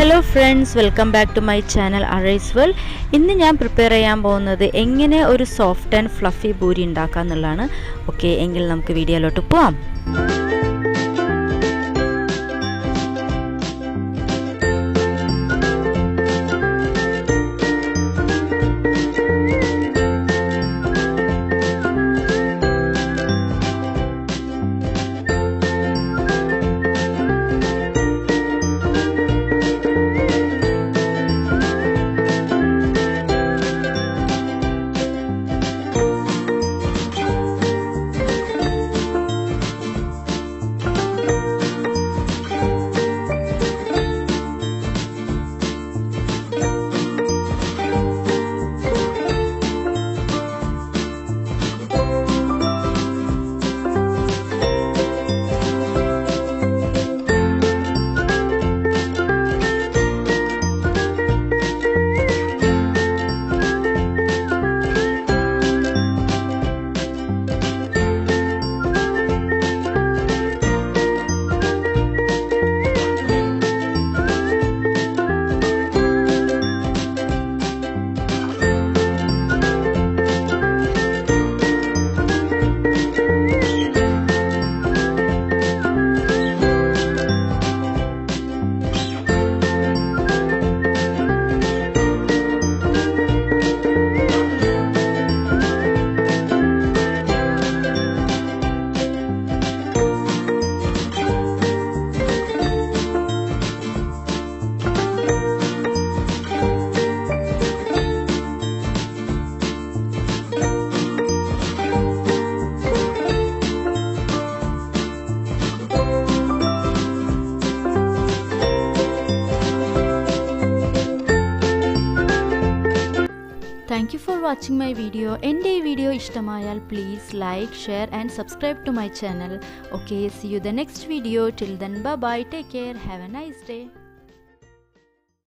Hello friends, welcome back to my channel arise well. ഇന്ന് ഞാൻ prepare ചെയ്യാൻ പോകുന്നത് എങ്ങനെ ഒരു സോഫ്റ്റ് ആൻഡ് ഫ്ലഫി പൂരി ഉണ്ടാക്കുക എന്നുള്ളതാണ്. ഓക്കെ, എങ്കിൽ നമുക്ക് വീഡിയോയിലോട്ട് പോവാം. Thank you for watching my video. എൻ്റെ ഈ വീഡിയോ ഇഷ്ടമായാൽ please like, share and subscribe to my channel. Okay, see you the next video. Till then, bye bye. Take care. Have a nice day.